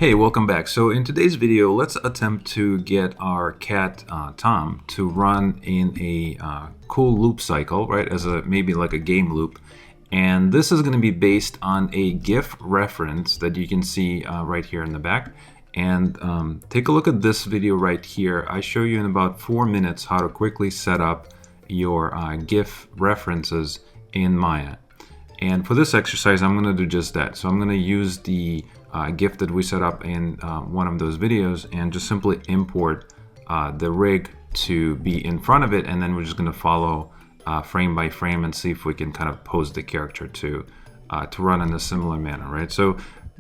Hey, welcome back. So in today's video, let's attempt to get our cat Tom to run in a cool loop cycle, right? As a maybe like a game loop. And this is going to be based on a GIF reference that you can see right here in the back. And take a look at this video right here. I show you in about 4 minutes how to quickly set up your GIF references in Maya. And for this exercise, I'm going to do just that. So I'm going to use the GIF that we set up in one of those videos and just simply import the rig to be in front of it, and then we're just going to follow frame by frame and see if we can kind of pose the character to run in a similar manner, right? So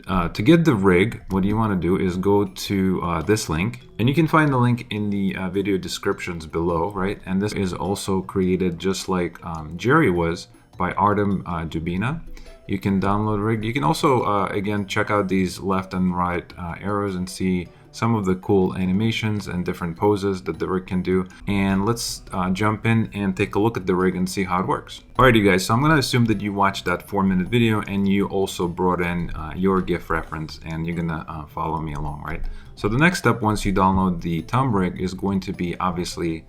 to get the rig, what you want to do is go to this link, and you can find the link in the video descriptions below, right? And this is also created just like Jerry was by Artem Dubina. You can download rig. You can also, again, check out these left and right arrows and see some of the cool animations and different poses that the rig can do. And let's jump in and take a look at the rig and see how it works. Alright, you guys, so I'm going to assume that you watched that 4-minute video and you also brought in your GIF reference and you're going to follow me along, right? So the next step once you download the Tom rig is going to be obviously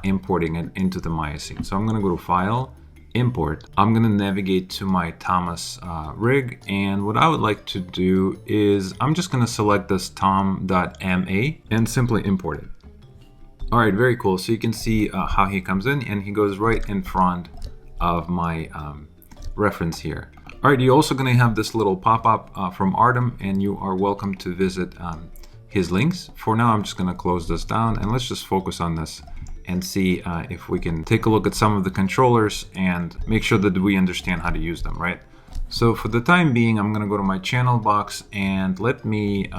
importing it into the Maya scene. So I'm going to go to File, Import. I'm going to navigate to my Thomas rig, and what I would like to do is I'm just going to select this tom.ma and simply import it. Alright, very cool. So you can see how he comes in, and he goes right in front of my reference here. Alright, you're also going to have this little pop-up from Artem, and you are welcome to visit his links. For now, I'm just going to close this down, and let's just focus on this and see if we can take a look at some of the controllers and make sure that we understand how to use them, right? So for the time being, I'm going to go to my channel box and let me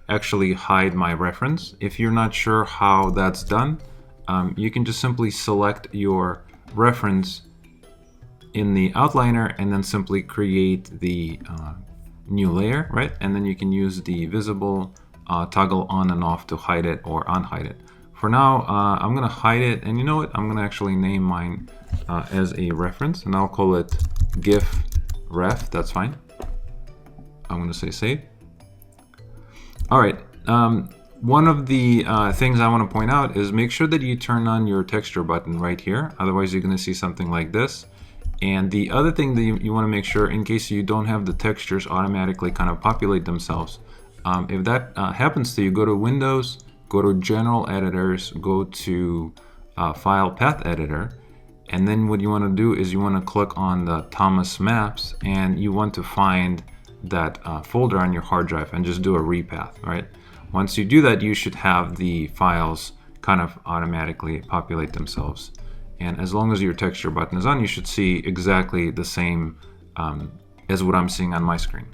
actually hide my reference. If you're not sure how that's done, you can just simply select your reference in the outliner and then simply create the new layer, right? And then you can use the visible toggle on and off to hide it or unhide it. For now, I'm going to hide it, and you know what? I'm going to actually name mine as a reference, and I'll call it GIF ref. That's fine. I'm going to say save. All right. One of the things I want to point out is make sure that you turn on your texture button right here. Otherwise, you're going to see something like this. And the other thing that you want to make sure, in case you don't have the textures automatically kind of populate themselves, if that happens to you, go to Windows, go to General Editors, go to File Path Editor, and then what you want to do is you want to click on the Thomas Maps, and you want to find that folder on your hard drive and just do a repath, right? Once you do that, you should have the files kind of automatically populate themselves. And as long as your texture button is on, you should see exactly the same as what I'm seeing on my screen.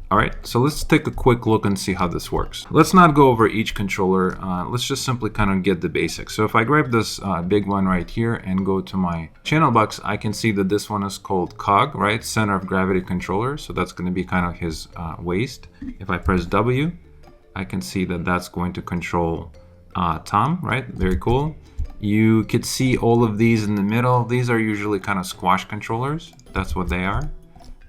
Alright, so let's take a quick look and see how this works. Let's not go over each controller, let's just simply kind of get the basics. So if I grab this big one right here and go to my channel box, I can see that this one is called COG, right? Center of Gravity Controller, so that's going to be kind of his waist. If I press W, I can see that that's going to control Tom, right? Very cool. You could see all of these in the middle. These are usually kind of squash controllers, that's what they are.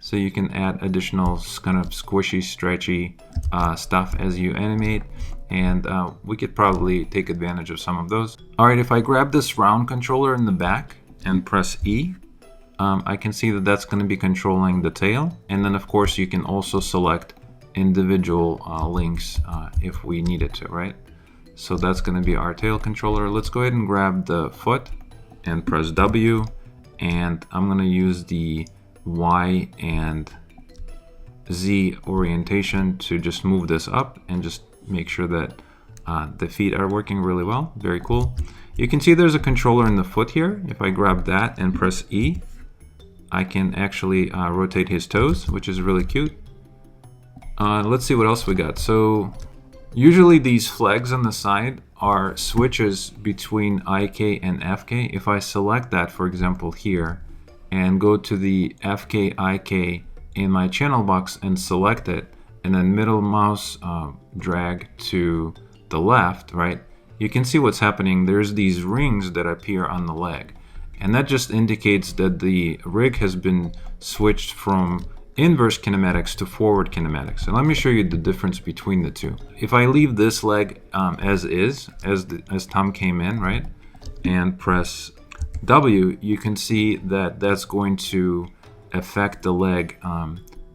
So you can add additional kind of squishy, stretchy stuff as you animate, and we could probably take advantage of some of those. Alright, if I grab this round controller in the back and press E, I can see that that's going to be controlling the tail, and then of course you can also select individual links if we needed to, right? So that's going to be our tail controller. Let's go ahead and grab the foot and press W, and I'm going to use the Y and Z orientation to just move this up and just make sure that the feet are working really well. Very cool. You can see there's a controller in the foot here. If I grab that and press E, I can actually rotate his toes, which is really cute. Let's see what else we got. So usually these flags on the side are switches between IK and FK. If I select that, for example, here, and go to the FK IK in my channel box and select it, and then middle mouse drag to the left, right? You can see what's happening. There's these rings that appear on the leg, and that just indicates that the rig has been switched from inverse kinematics to forward kinematics. And let me show you the difference between the two. If I leave this leg as is, as Tom came in, right, and press W, you can see that that's going to affect the leg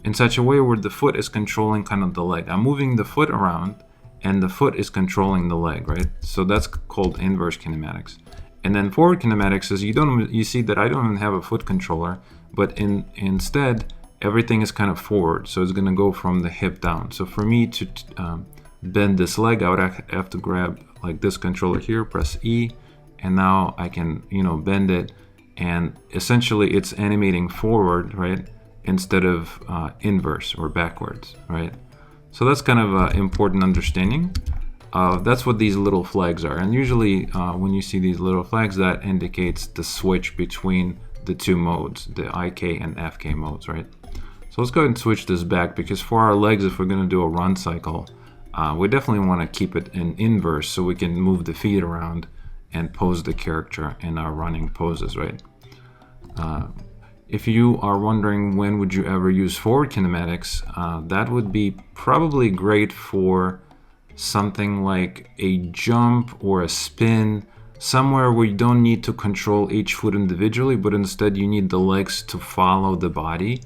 in such a way where the foot is controlling kind of the leg. I'm moving the foot around and the foot is controlling the leg, right? So that's called inverse kinematics. And then forward kinematics is you see that I don't even have a foot controller, but instead everything is kind of forward. So it's going to go from the hip down. So for me to bend this leg out, I have to grab like this controller here, press E, and now I can, bend it, and essentially it's animating forward, right, instead of inverse or backwards, right? So that's kind of an important understanding. That's what these little flags are, and usually when you see these little flags, that indicates the switch between the two modes, the IK and FK modes, right? So let's go ahead and switch this back, because for our legs, if we're going to do a run cycle, we definitely want to keep it in inverse so we can move the feet around and pose the character in our running poses, right? If you are wondering when would you ever use forward kinematics, that would be probably great for something like a jump or a spin, somewhere where you don't need to control each foot individually, but instead you need the legs to follow the body.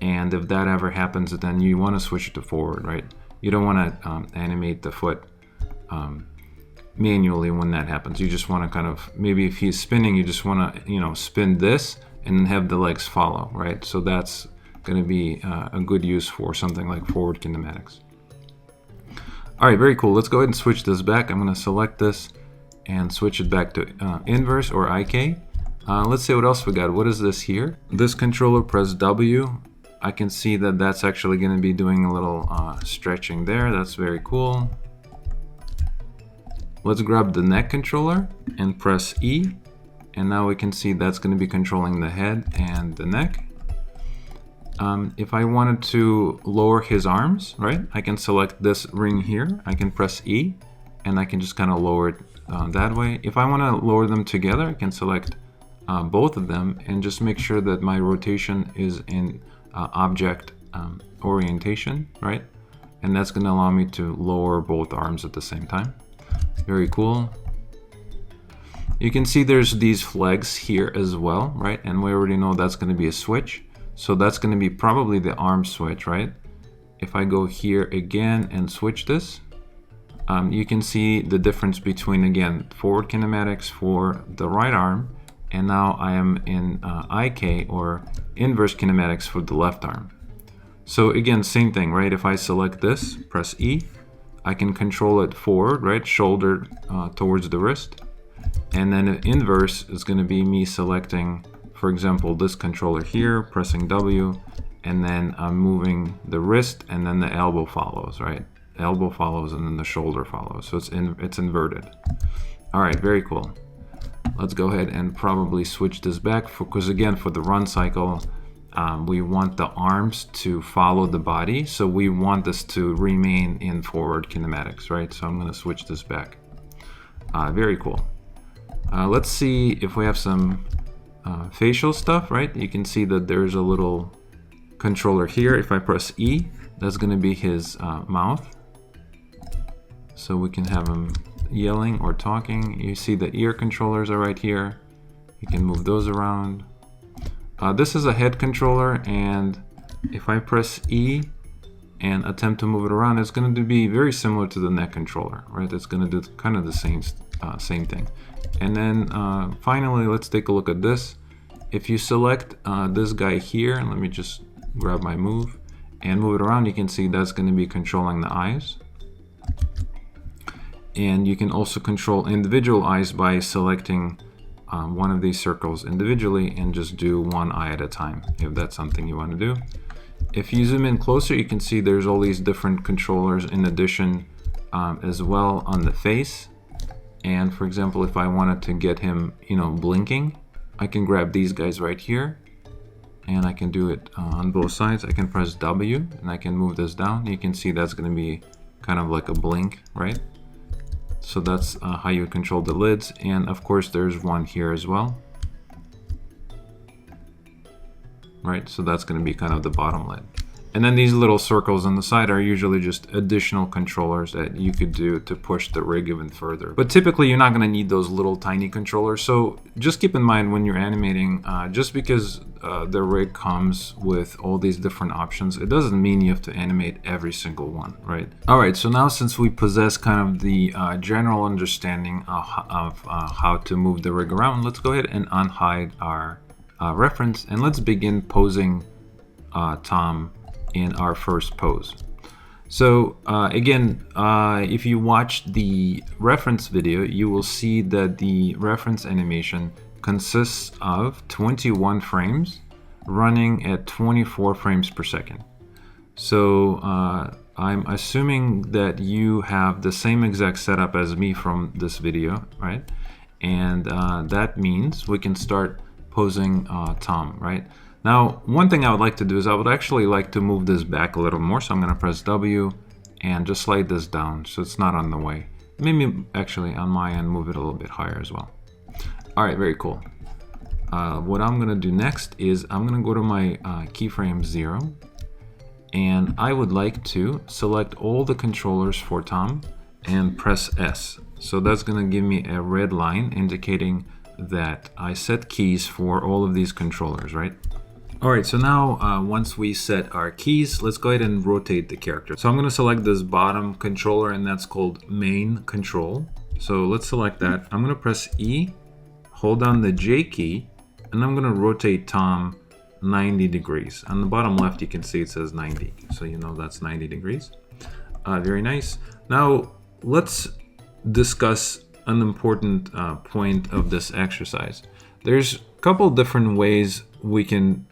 And if that ever happens, then you want to switch it to forward, right? You don't want to animate the foot manually when that happens. You just want to kind of, maybe if he's spinning, you just want to, spin this and have the legs follow, right? So that's going to be a good use for something like forward kinematics. All right, very cool. Let's go ahead and switch this back. I'm going to select this and switch it back to inverse or IK. Let's see what else we got. What is this here? This controller, press W. I can see that that's actually going to be doing a little stretching there. That's very cool. Let's grab the neck controller and press E. And now we can see that's going to be controlling the head and the neck. If I wanted to lower his arms, right, I can select this ring here. I can press E and I can just kind of lower it that way. If I want to lower them together, I can select both of them and just make sure that my rotation is in object orientation, right? And that's going to allow me to lower both arms at the same time. Very cool. You can see there's these flags here as well, right? And we already know that's going to be a switch. So that's going to be probably the arm switch, right? If I go here again and switch this, you can see the difference between, again, forward kinematics for the right arm, and now I am in IK or inverse kinematics for the left arm. So again, same thing, right? If I select this, press E, I can control it forward, right? Shoulder towards the wrist. And then inverse is going to be me selecting, for example, this controller here, pressing W, and then I'm moving the wrist, and then the elbow follows, right? Elbow follows, and then the shoulder follows. So it's inverted. All right, very cool. Let's go ahead and probably switch this back, because again, for the run cycle, we want the arms to follow the body. So we want this to remain in forward kinematics, right? So I'm going to switch this back. Very cool. Let's see if we have some facial stuff, right? You can see that there's a little controller here. If I press E, that's going to be his mouth. So we can have him yelling or talking. You see the ear controllers are right here. You can move those around. This is a head controller, and if I press E and attempt to move it around, it's going to be very similar to the neck controller, right? It's going to do kind of the same thing. And then finally, let's take a look at this. If you select this guy here, and let me just grab my move and move it around, you can see that's going to be controlling the eyes. And you can also control individual eyes by selecting one of these circles individually and just do one eye at a time, if that's something you want to do. If you zoom in closer, you can see there's all these different controllers in addition as well on the face. And for example, if I wanted to get him, blinking, I can grab these guys right here, and I can do it on both sides. I can press W and I can move this down. You can see that's going to be kind of like a blink, right? So that's how you control the lids. And of course, there's one here as well, right? So that's going to be kind of the bottom lid. And then these little circles on the side are usually just additional controllers that you could do to push the rig even further. But typically you're not going to need those little tiny controllers. So just keep in mind when you're animating, just because the rig comes with all these different options, it doesn't mean you have to animate every single one, right? All right, so now since we possess kind of the general understanding of how to move the rig around, let's go ahead and unhide our reference, and let's begin posing Tom in our first pose. So again, if you watch the reference video, you will see that the reference animation consists of 21 frames running at 24 frames per second. So I'm assuming that you have the same exact setup as me from this video, right? And that means we can start posing Tom, right? Now, one thing I would like to do is I would actually like to move this back a little more. So I'm going to press W and just slide this down so it's not on the way. Maybe actually on my end, move it a little bit higher as well. All right, very cool. What I'm going to do next is I'm going to go to my keyframe 0, and I would like to select all the controllers for Tom and press S. So that's going to give me a red line indicating that I set keys for all of these controllers, right? All right, so now once we set our keys, let's go ahead and rotate the character. So I'm going to select this bottom controller, and that's called main control. So let's select that. I'm going to press E, hold down the J key, and I'm going to rotate Tom 90 degrees. On the bottom left, you can see it says 90. So you know that's 90 degrees. Very nice. Now let's discuss an important point of this exercise. There's a couple different ways we can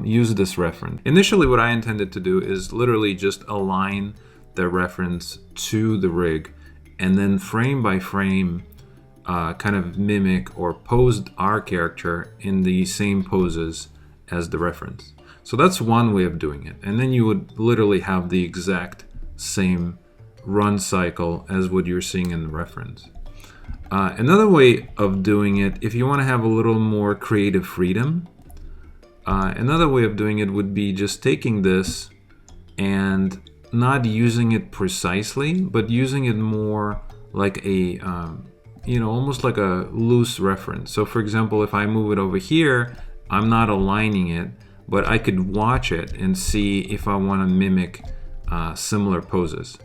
use this reference. Initially, what I intended to do is literally just align the reference to the rig, and then frame by frame kind of mimic or pose our character in the same poses as the reference. So that's one way of doing it. And then you would literally have the exact same run cycle as what you're seeing in the reference. Another way of doing it, if you want to have a little more creative freedom, another way of doing it would be just taking this and not using it precisely, but using it more like a, almost like a loose reference. So for example, if I move it over here, I'm not aligning it, but I could watch it and see if I want to mimic similar poses.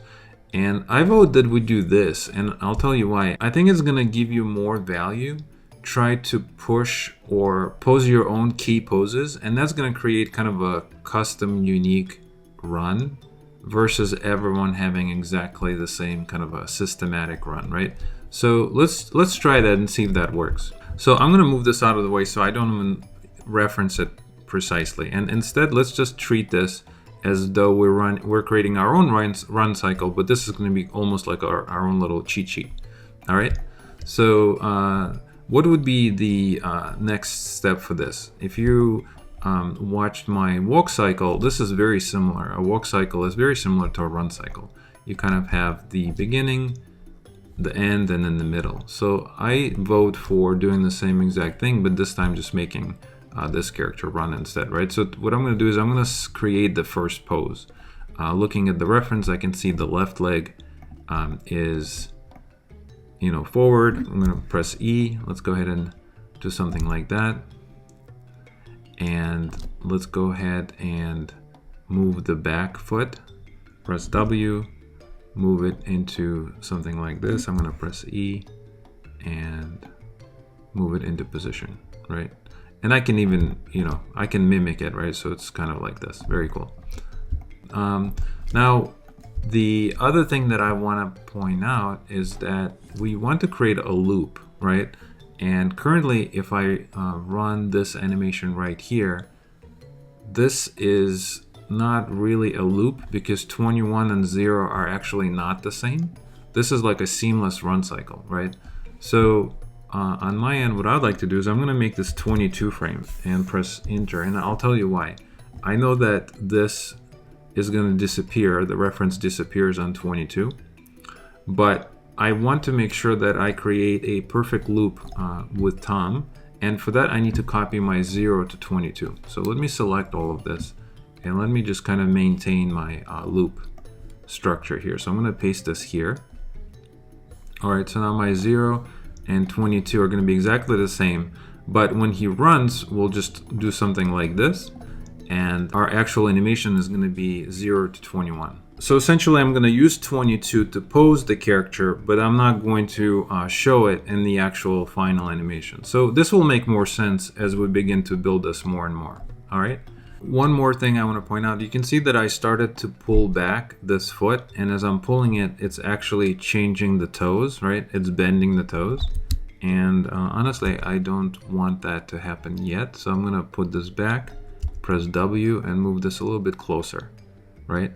And I vote that we do this, and I'll tell you why. I think it's gonna give you more value. Try to push or pose your own key poses, and that's gonna create kind of a custom, unique run versus everyone having exactly the same kind of a systematic run, right? So let's try that and see if that works. So I'm gonna move this out of the way so I don't even reference it precisely, and instead let's just treat this as though we're creating our own run cycle, but this is going to be almost like our own little cheat sheet. All right. So what would be the next step for this? If you watched my walk cycle, this is very similar. A walk cycle is very similar to a run cycle. You kind of have the beginning, the end, and then the middle. So I vote for doing the same exact thing, but this time just making this character run instead, right? So what I'm going to do is I'm going to create the first pose. Looking at the reference, I can see the left leg is, forward. I'm going to press E. Let's go ahead and do something like that. And let's go ahead and move the back foot. Press W, move it into something like this. I'm going to press E and move it into position, right? And I can even, I can mimic it, right? So it's kind of like this. Very cool. Now, the other thing that I want to point out is that we want to create a loop, right? And currently, if I run this animation right here, this is not really a loop because 21 and 0 are actually not the same. This is like a seamless run cycle, right? So on my end, what I'd like to do is I'm going to make this 22 frames and press enter, and I'll tell you why. I know that this is going to disappear, the reference disappears on 22, but I want to make sure that I create a perfect loop with Tom, and for that I need to copy my 0 to 22. So let me select all of this And let me just kind of maintain my loop structure here. So I'm going to paste this here. All right, so now my 0 and 22 are going to be exactly the same, but when he runs, we'll just do something like this, and our actual animation is going to be 0 to 21. So essentially, I'm going to use 22 to pose the character, but I'm not going to show it in the actual final animation. So this will make more sense as we begin to build this more and more. All right. One more thing I want to point out, you can see that I started to pull back this foot, and as I'm pulling it, it's actually changing the toes, right? It's bending the toes. And honestly, I don't want that to happen yet. So I'm going to put this back, press W, and move this a little bit closer, right?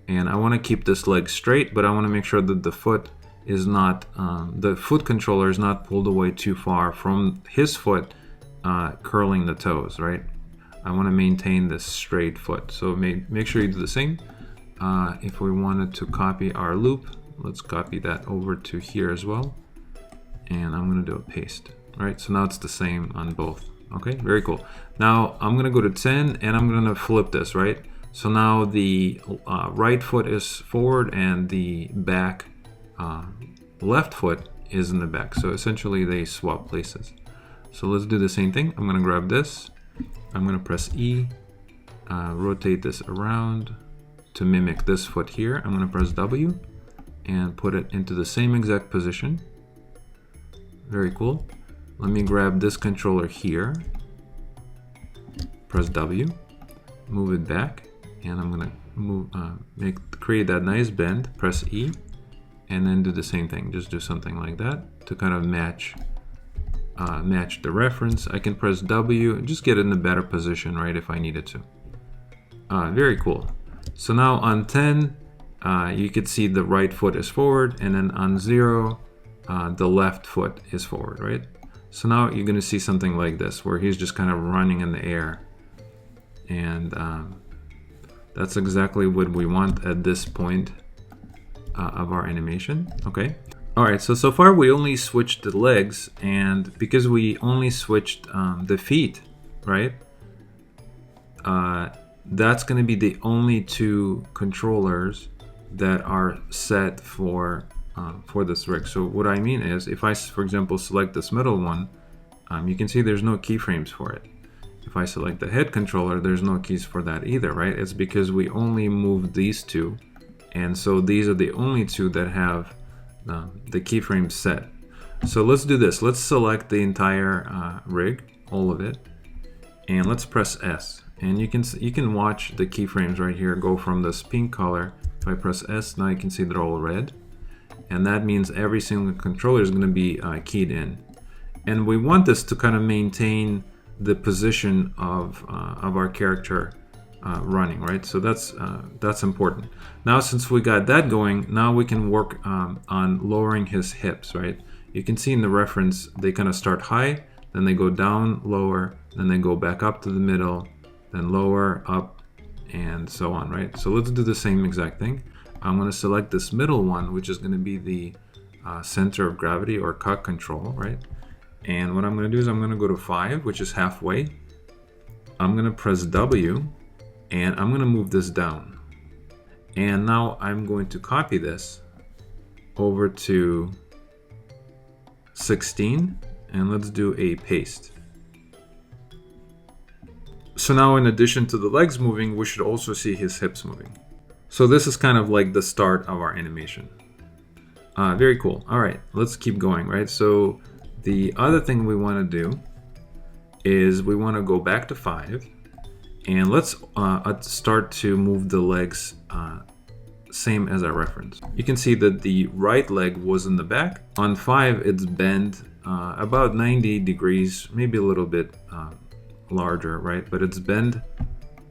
And I want to keep this leg straight, but I want to make sure that the foot is not, the foot controller is not pulled away too far from his foot, curling the toes, right? I want to maintain this straight foot. So make sure you do the same. If we wanted to copy our loop, let's copy that over to here as well. And I'm going to do a paste. All right, so now it's the same on both. Okay, very cool. Now I'm going to go to 10 and I'm going to flip this, right? So now the right foot is forward and the back left foot is in the back. So essentially they swap places. So let's do the same thing. I'm going to grab this. I'm going to press E, rotate this around to mimic this foot here. I'm going to press W and put it into the same exact position. Very cool. Let me grab this controller here, press W, move it back, and I'm going to create that nice bend, press E, and then do the same thing. Just do something like that to kind of match the reference. I can press W and just get it in a better position, right, if I needed to. Very cool. So now on 10, you could see the right foot is forward, and then on 0, the left foot is forward, right? So now you're going to see something like this, where he's just kind of running in the air. And that's exactly what we want at this point of our animation, okay? All right, so far we only switched the legs, and because we only switched the feet, right? That's going to be the only two controllers that are set for this rig. So what I mean is, if I, for example, select this middle one, you can see there's no keyframes for it. If I select the head controller, there's no keys for that either, right? It's because we only moved these two, and so these are the only two that have the keyframes set. So let's do this. Let's select the entire rig, all of it, and let's press S. And you can watch the keyframes right here go from this pink color. If I press S, now you can see they're all red, and that means every single controller is going to be keyed in. And we want this to kind of maintain the position of our character running, right? So that's important. Now, since we got that going, now we can work on lowering his hips, right? You can see in the reference, they kind of start high, then they go down, lower, then they go back up to the middle, then lower, up, and so on, right? So let's do the same exact thing. I'm going to select this middle one, which is going to be the center of gravity or cog control, right? And what I'm going to do is I'm going to go to 5, which is halfway. I'm going to press W, and I'm going to move this down. And now I'm going to copy this over to 16, and let's do a paste. So now, in addition to the legs moving, we should also see his hips moving. So this is kind of like the start of our animation. Very cool. All right, let's keep going, right? So the other thing we want to do is we want to go back to 5, and let's start to move the legs same as our reference. You can see that the right leg was in the back. On 5, it's bent about 90 degrees, maybe a little bit larger, right? But it's bent,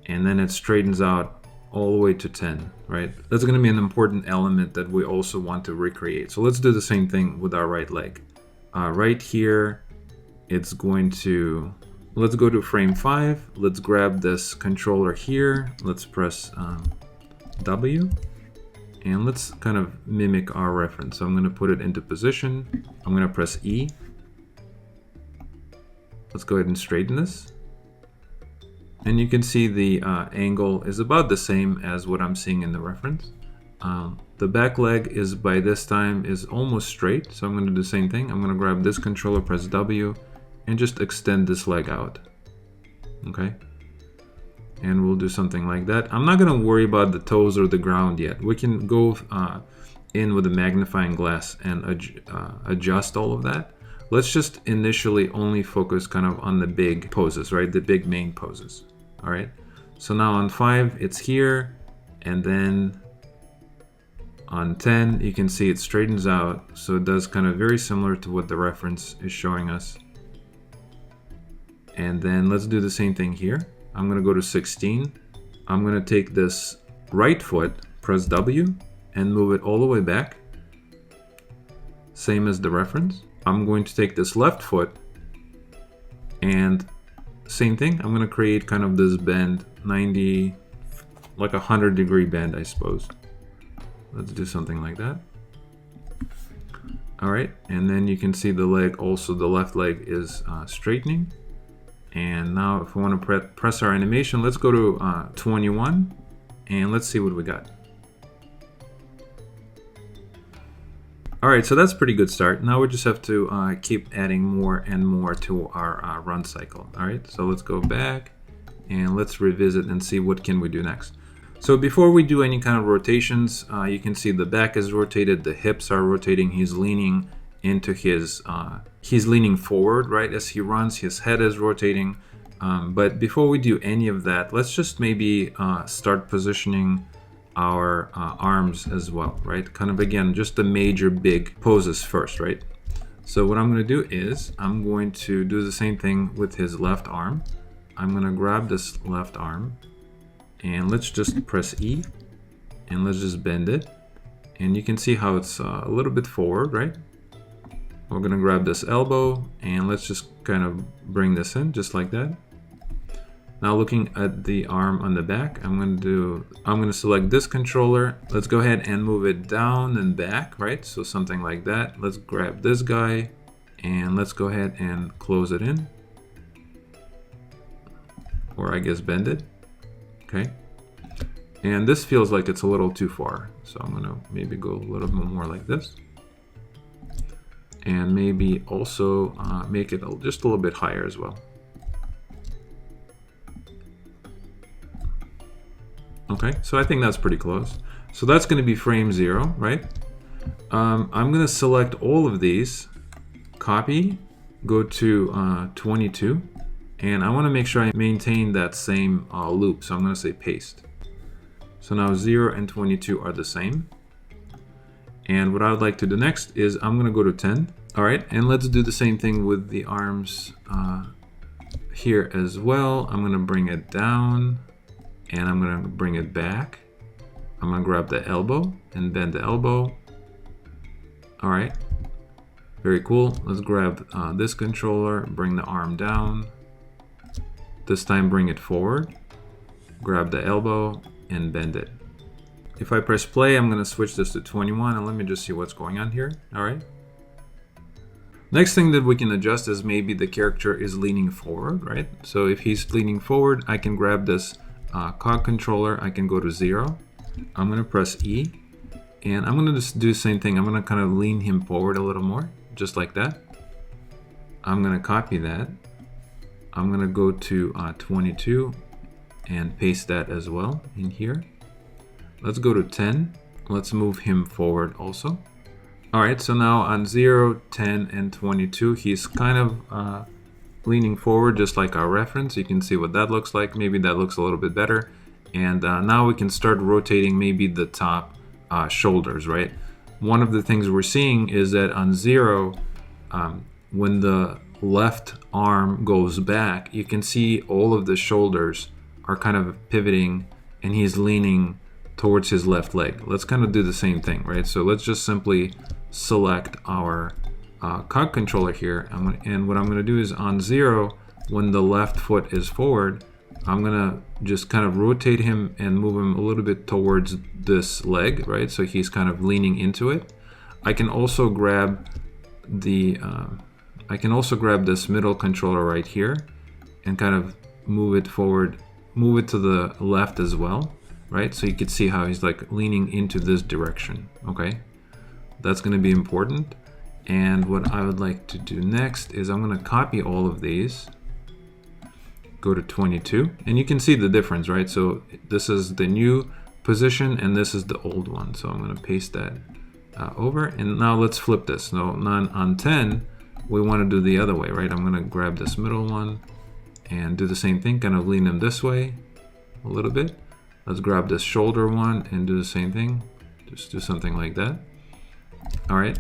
and then it straightens out all the way to 10, right? That's going to be an important element that we also want to recreate. So let's do the same thing with our right leg. Right here, it's going to, let's go to frame 5. Let's grab this controller here. Let's press W, and let's kind of mimic our reference. So I'm going to put it into position. I'm going to press E. Let's go ahead and straighten this. And you can see the angle is about the same as what I'm seeing in the reference. The back leg is by this time is almost straight, so I'm going to do the same thing. I'm going to grab this controller, press W, and just extend this leg out. Okay, and we'll do something like that. I'm not going to worry about the toes or the ground yet. We can go in with a magnifying glass and adjust all of that. Let's just initially only focus kind of on the big poses, right? The big main poses. All right, so now on 5 it's here, and then on 10 you can see it straightens out, so it does kind of very similar to what the reference is showing us. And then let's do the same thing here. I'm going to go to 16. I'm going to take this right foot, press W, and move it all the way back, same as the reference. I'm going to take this left foot and same thing. I'm going to create kind of this bend, 90, like 100-degree bend, I suppose. Let's do something like that. All right, and then you can see the leg, also the left leg is straightening. And now if we want to press our animation, let's go to 21 and let's see what we got. All right, so that's a pretty good start. Now we just have to keep adding more and more to our run cycle. All right, so let's go back and let's revisit and see what can we do next. So before we do any kind of rotations, you can see the back is rotated, the hips are rotating, he's leaning into his, he's leaning forward, right? As he runs, his head is rotating. But before we do any of that, let's just maybe start positioning our arms as well, right? Kind of again, just the major big poses first, right? So what I'm going to do is I'm going to do the same thing with his left arm. I'm going to grab this left arm and let's just press E and let's just bend it. And you can see how it's a little bit forward, right? We're going to grab this elbow and let's just kind of bring this in just like that. Now looking at the arm on the back, I'm going to select this controller. Let's go ahead and move it down and back, right? So something like that. Let's grab this guy and let's go ahead and close it in. Or I guess bend it. Okay. And this feels like it's a little too far. So I'm going to maybe go a little bit more like this. And maybe also make it just a little bit higher as well. Okay, so I think that's pretty close. So that's going to be frame 0, right? I'm going to select all of these, copy, go to 22, and I want to make sure I maintain that same loop. So I'm going to say paste. So now 0 and 22 are the same. And what I would like to do next is I'm going to go to 10. All right, and let's do the same thing with the arms here as well. I'm going to bring it down. And I'm going to bring it back. I'm going to grab the elbow and bend the elbow. All right, very cool. Let's grab this controller, bring the arm down. This time bring it forward. Grab the elbow and bend it. If I press play, I'm going to switch this to 21 and let me just see what's going on here. All right. Next thing that we can adjust is maybe the character is leaning forward, right? So if he's leaning forward, I can grab this cog controller, I can go to 0. I'm going to press E and I'm going to just do the same thing. I'm going to kind of lean him forward a little more, just like that. I'm going to copy that. I'm going to go to 22 and paste that as well in here. Let's go to 10. Let's move him forward also. All right, so now on 0, 10, and 22, he's kind of leaning forward just like our reference. You can see what that looks like. Maybe that looks a little bit better. And now we can start rotating maybe the top shoulders, right? One of the things we're seeing is that on 0, when the left arm goes back, you can see all of the shoulders are kind of pivoting and he's leaning towards his left leg. Let's kind of do the same thing, right? So let's just simply select our cog controller here, and what I'm going to do is on 0, when the left foot is forward, I'm going to just kind of rotate him and move him a little bit towards this leg, right? So he's kind of leaning into it. I can also grab the this middle controller right here and kind of move it forward move it to the left as well, right? So you could see how he's like leaning into this direction, okay? That's gonna be important. And what I would like to do next is I'm gonna copy all of these, go to 22, and you can see the difference, right? So this is the new position and this is the old one. So I'm gonna paste that over, and now let's flip this. So on 10, we wanna do the other way, right? I'm gonna grab this middle one and do the same thing, kind of lean them this way a little bit. Let's grab this shoulder one and do the same thing. Just do something like that. All right,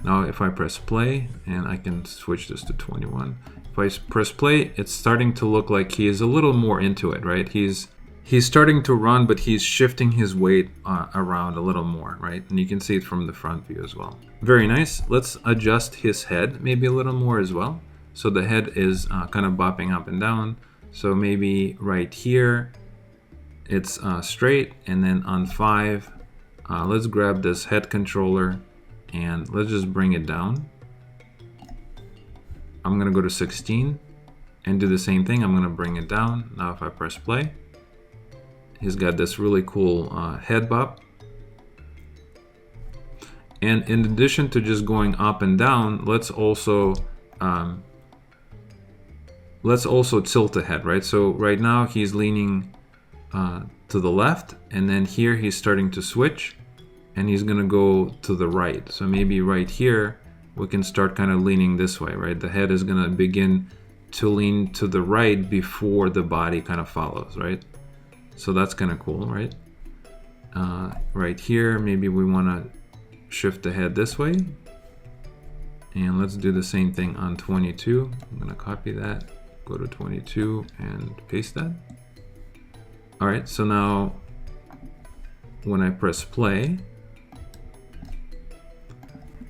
now if I press play, and I can switch this to 21. If I press play, it's starting to look like he is a little more into it, right? He's starting to run, but he's shifting his weight around a little more, right? And you can see it from the front view as well. Very nice. Let's adjust his head maybe a little more as well. So the head is kind of bopping up and down. So maybe right here, it's straight, and then on 5, let's grab this head controller and let's just bring it down. I'm gonna go to 16 and do the same thing. I'm gonna bring it down. Now if I press play, he's got this really cool head bop. And in addition to just going up and down, let's also tilt the head, right? So right now he's leaning to the left, and then here he's starting to switch, and he's gonna go to the right. So maybe right here, we can start kind of leaning this way, right? The head is gonna begin to lean to the right before the body kind of follows, right? So that's kind of cool, right? Right here, maybe we wanna shift the head this way. And let's do the same thing on 22. I'm gonna copy that, go to 22 and paste that. All right, so now when I press play,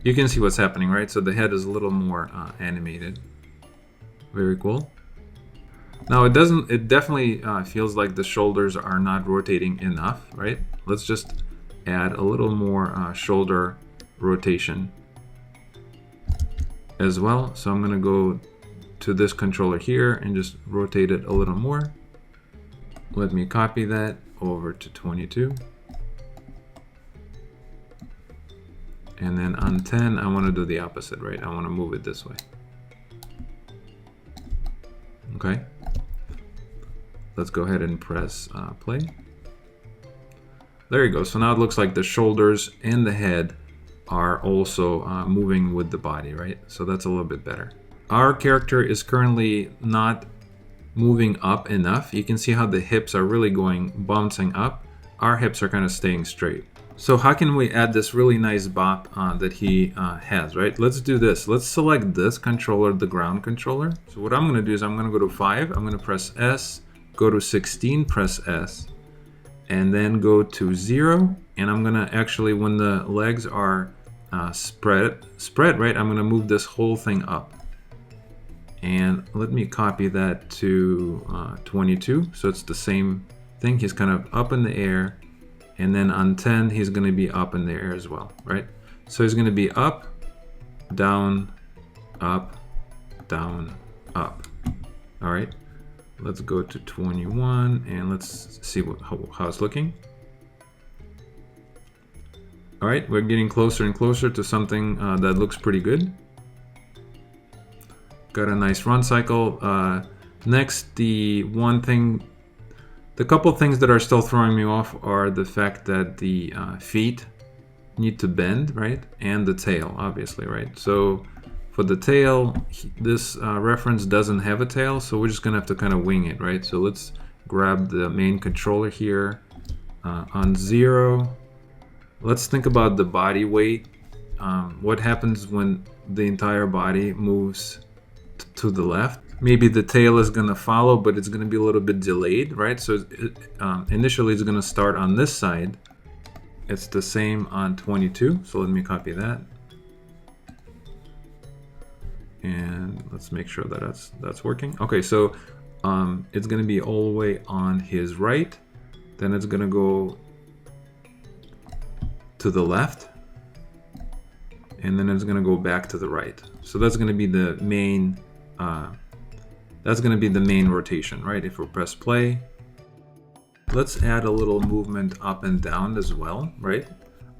you can see what's happening, right? So the head is a little more animated. Very cool. Now it definitely feels like the shoulders are not rotating enough, right? Let's just add a little more shoulder rotation as well. So I'm gonna go to this controller here and just rotate it a little more. Let me copy that over to 22. And then on 10, I want to do the opposite, right? I want to move it this way. Okay. Let's go ahead and press play. There you go. So now it looks like the shoulders and the head are also moving with the body, right? So that's a little bit better. Our character is currently not moving up enough. You can see how the hips are really bouncing up. Our hips are kind of staying straight. So how can we add this really nice bop that he has, right? Let's do this. Let's select this controller, the ground controller. So what I'm gonna do is I'm gonna go to 5, I'm gonna press S, go to 16, press S, and then go to 0. And I'm gonna actually, when the legs are spread, right, I'm gonna move this whole thing up. And let me copy that to 22. So it's the same thing. He's kind of up in the air. And then on 10, he's going to be up in the air as well, right? So he's going to be up, down, up, down, up. All right. Let's go to 21 and let's see how it's looking. All right. We're getting closer and closer to something that looks pretty good. Got a nice run cycle. Next, the couple things that are still throwing me off are the fact that the feet need to bend, right? And the tail, obviously, right? So for the tail, this reference doesn't have a tail, so we're just gonna have to kind of wing it, right? So let's grab the main controller here on 0. Let's think about the body weight. What happens when the entire body moves to the left? Maybe the tail is going to follow, but it's going to be a little bit delayed, right? So initially it's going to start on this side. It's the same on 22. So let me copy that. And let's make sure that that's working. Okay, so it's going to be all the way on his right. Then it's going to go to the left. And then it's going to go back to the right. So that's going to be the main rotation, right? If we press play, let's add a little movement up and down as well, right?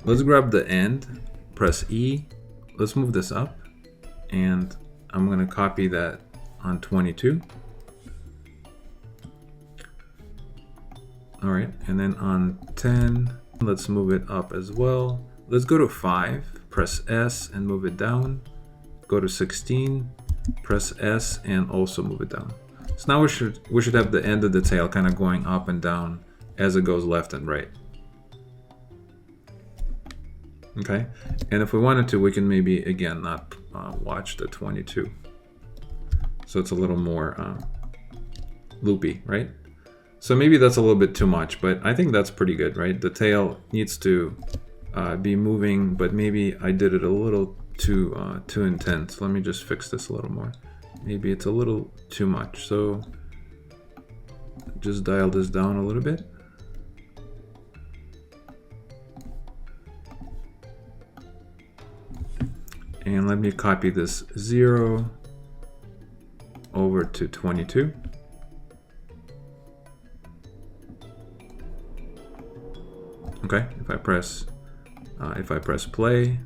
Let's grab the end, press E, let's move this up, and I'm gonna copy that on 22. All right, and then on 10, let's move it up as well. Let's go to 5, press S and move it down. Go to 16, press S and also move it down. So now we should have the end of the tail kind of going up and down as it goes left and right. Okay, and if we wanted to, we can maybe again not watch the 22. So it's a little more loopy, right? So maybe that's a little bit too much, but I think that's pretty good, right? The tail needs to be moving, but maybe I did it a little too intense. Let me just fix this a little more. Maybe it's a little too much. So just dial this down a little bit. And let me copy this 0 over to 22. Okay, if I press play,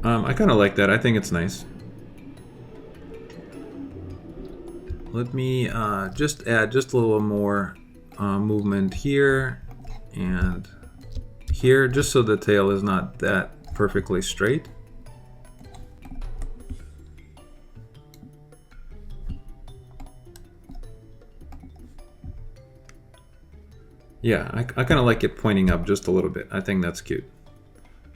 I kind of like that. I think it's nice. Let me just add just a little more movement here and here, just so the tail is not that perfectly straight. Yeah, I kind of like it pointing up just a little bit. I think that's cute.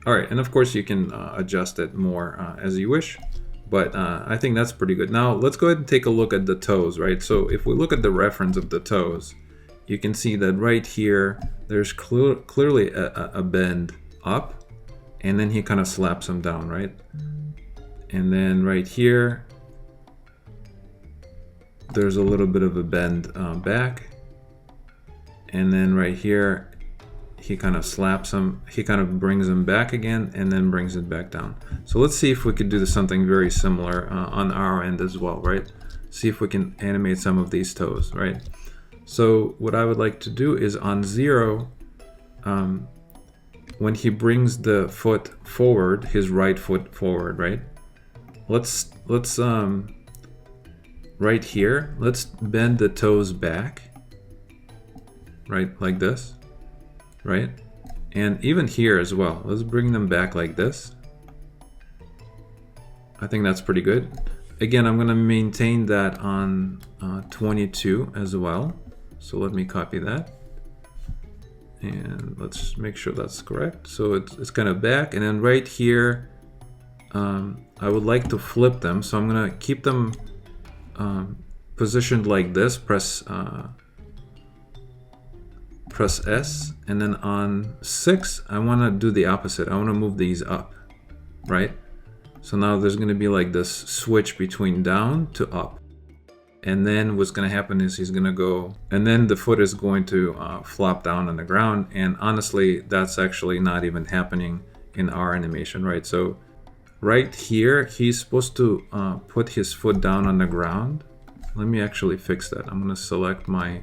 All right, and of course you can adjust it more as you wish, but I think that's pretty good. Now let's go ahead and take a look at the toes, right? So if we look at the reference of the toes, you can see that right here, there's clearly a bend up, and then he kind of slaps them down, right? And then right here, there's a little bit of a bend back. And then right here, he kind of slaps them, he kind of brings them back again and then brings it back down. So let's see if we could do something very similar on our end as well, right? See if we can animate some of these toes, right? So what I would like to do is on 0, when he brings the foot forward, his right foot forward, right? Let's right here, let's bend the toes back. Right, like this, right? And even here as well, let's bring them back like this. I think that's pretty good. Again, I'm gonna maintain that on 22 as well. So let me copy that. And let's make sure that's correct. So it's kind of back, and then right here, I would like to flip them. So I'm gonna keep them positioned like this, press S, and then on 6, I want to do the opposite. I want to move these up, right? So now there's going to be like this switch between down to up. And then what's going to happen is he's going to go, and then the foot is going to flop down on the ground. And honestly, that's actually not even happening in our animation, right? So right here, he's supposed to put his foot down on the ground. Let me actually fix that. I'm going to select my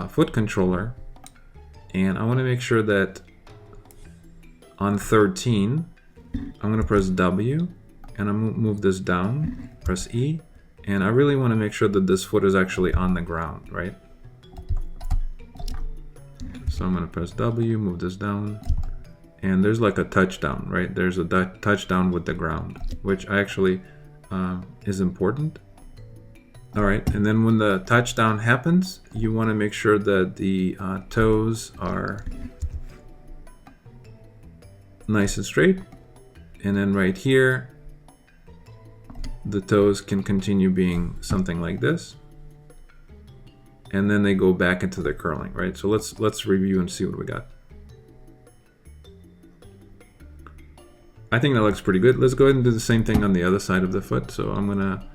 foot controller. And I want to make sure that on 13, I'm going to press W, and I'm going to move this down, press E, and I really want to make sure that this foot is actually on the ground, right? So I'm going to press W, move this down, and there's like a touchdown, right? There's a touchdown with the ground, which actually is important. All right, and then when the touchdown happens, you want to make sure that the toes are nice and straight. And then right here, the toes can continue being something like this. And then they go back into the curling, right? So let's review and see what we got. I think that looks pretty good. Let's go ahead and do the same thing on the other side of the foot. So I'm gonna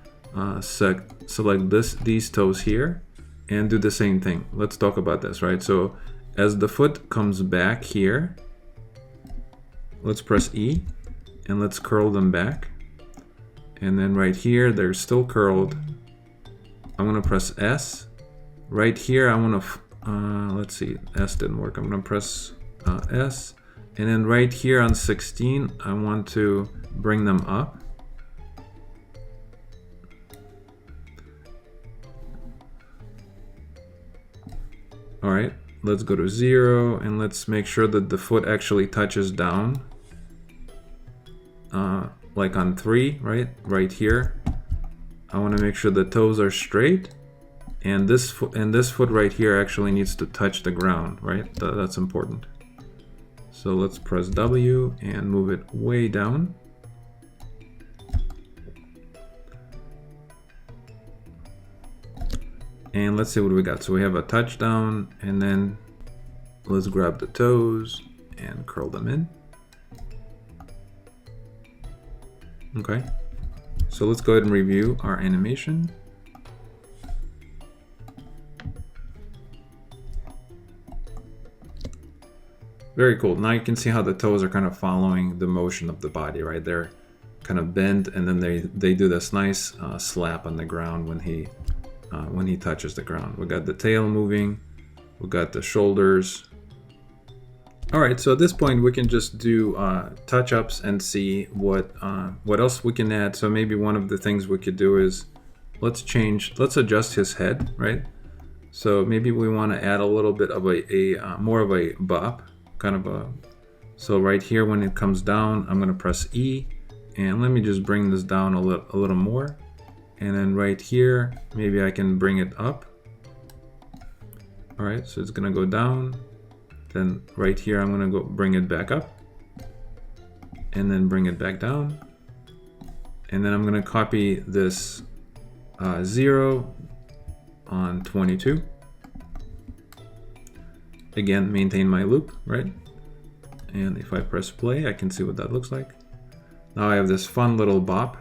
select these toes here and do the same thing. Let's talk about this, right? So as the foot comes back here, let's press E and let's curl them back. And then right here, they're still curled. I'm gonna press S. Right here, I wanna, let's see, S didn't work. I'm gonna press S. And then right here on 16, I want to bring them up. All right, let's go to 0 and let's make sure that the foot actually touches down. Like on 3, right? Right here. I want to make sure the toes are straight. And this foot right here actually needs to touch the ground, right? That's important. So let's press W and move it way down. And let's see what we got. So we have a touchdown, and then let's grab the toes and curl them in. Okay, so let's go ahead and review our animation. Very cool. Now you can see how the toes are kind of following the motion of the body, right? They're kind of bent, and then they do this nice slap on the ground when he touches the ground. We got the tail moving, we got the shoulders. All right, so at this point we can just do touch-ups and see what else we can add. So maybe one of the things we could do is let's adjust his head, right? So maybe we want to add a little bit of more of a bop, kind of a. So right here when it comes down, I'm gonna press E, and let me just bring this down a little more. And then right here, maybe I can bring it up. All right, so it's gonna go down. Then right here, I'm gonna go bring it back up. And then bring it back down. And then I'm gonna copy this 0 on 22. Again, maintain my loop, right? And if I press play, I can see what that looks like. Now I have this fun little bop.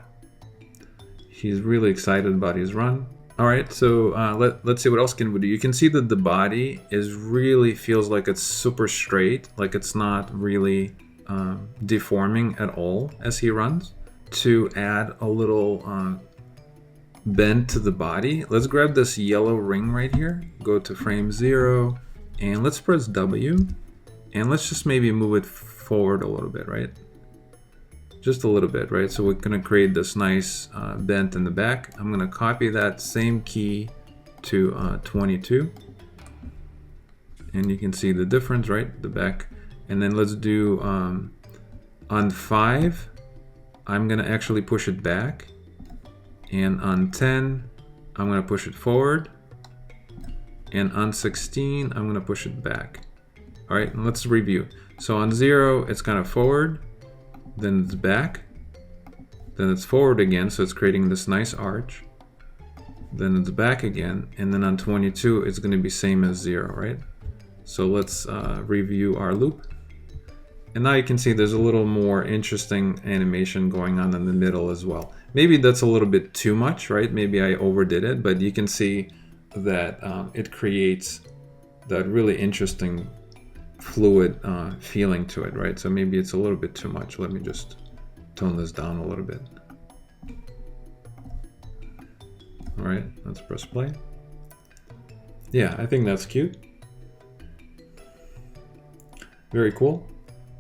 He's really excited about his run. All right, so let's see what else can we do. You can see that the body really feels like it's super straight, like it's not really deforming at all as he runs. To add a little bend to the body, let's grab this yellow ring right here, go to frame 0, and let's press W, and let's just maybe move it forward a little bit, right? Just a little bit, right? So we're gonna create this nice bend in the back. I'm gonna copy that same key to 22. And you can see the difference, right? The back. And then let's do, on 5, I'm gonna actually push it back. And on 10, I'm gonna push it forward. And on 16, I'm gonna push it back. All right, and let's review. So on 0, it's kind of forward. Then it's back, then it's forward again, so it's creating this nice arch. Then it's back again, and then on 22, it's going to be same as 0, right? So let's review our loop. And now you can see there's a little more interesting animation going on in the middle as well. Maybe that's a little bit too much, right? Maybe I overdid it, but you can see that it creates that really interesting fluid feeling to it, right? So maybe it's a little bit too much. Let me just tone this down a little bit. All right, let's press play. Yeah, I think that's cute. Very cool.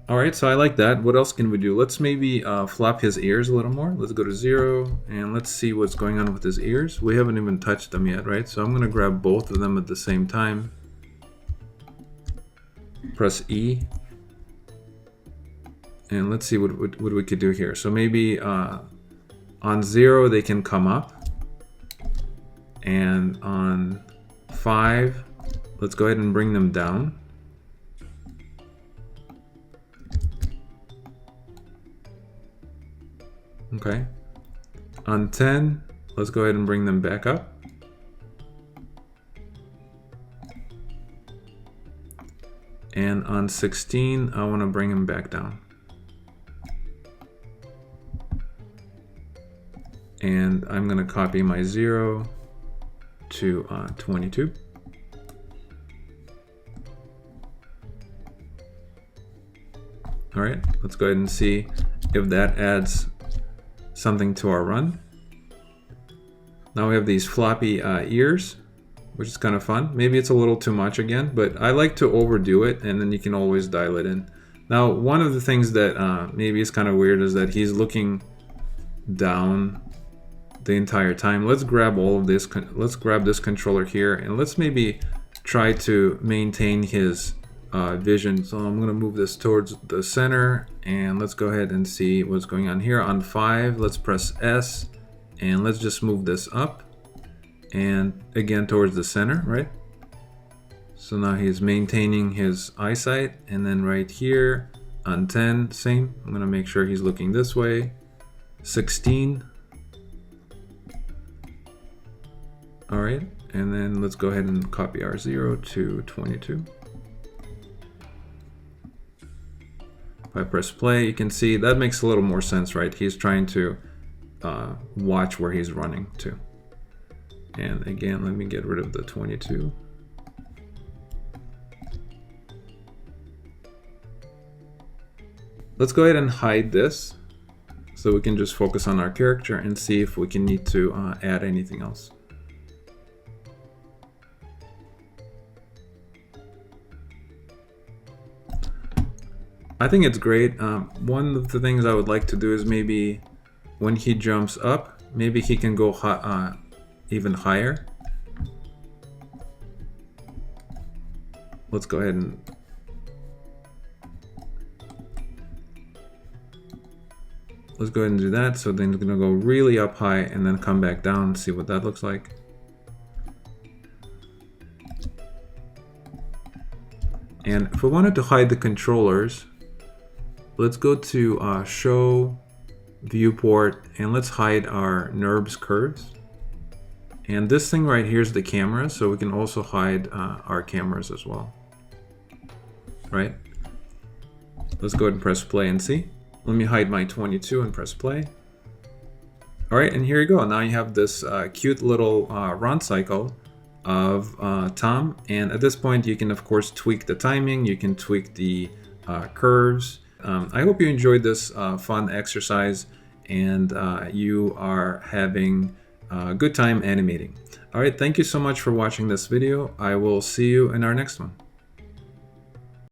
All right, so I like that. What else can we do? Let's maybe flop his ears a little more. Let's go to 0 and let's see what's going on with his ears. We haven't even touched them yet, right? So I'm gonna grab both of them at the same time. Press E, and let's see what we could do here. So maybe on 0 they can come up, and on 5 let's go ahead and bring them down. Okay, on 10 let's go ahead and bring them back up. And on 16, I want to bring him back down. And I'm going to copy my 0 to 22. All right, let's go ahead and see if that adds something to our run. Now we have these floppy ears, which is kind of fun. Maybe it's a little too much again, but I like to overdo it, and then you can always dial it in. Now, one of the things that maybe is kind of weird is that he's looking down the entire time. Let's grab all of this. Let's grab this controller here, and let's maybe try to maintain his vision. So I'm going to move this towards the center, and let's go ahead and see what's going on here. On 5, let's press S, and let's just move this up, and again towards the center, right? So now he's maintaining his eyesight, and then right here on 10, same. I'm going to make sure he's looking this way. 16. All right, and then let's go ahead and copy our 0 to 22. If I press play, you can see that makes a little more sense, right? He's trying to watch where he's running to. And again, let me get rid of the 22. Let's go ahead and hide this so we can just focus on our character and see if we can need to add anything else. I think it's great. One of the things I would like to do is maybe when he jumps up, maybe he can go even higher. Let's go ahead and do that. So then it's gonna go really up high and then come back down and see what that looks like. And if we wanted to hide the controllers, let's go to show viewport, and let's hide our NURBS curves. And this thing right here is the camera, so we can also hide our cameras as well, right? Let's go ahead and press play and see. Let me hide my 22 and press play. All right, and here you go. Now you have this cute little run cycle of Tom, and at this point you can of course tweak the timing, you can tweak the curves. I hope you enjoyed this fun exercise, and you are having a good time animating. All right, thank you so much for watching this video. I will see you in our next one.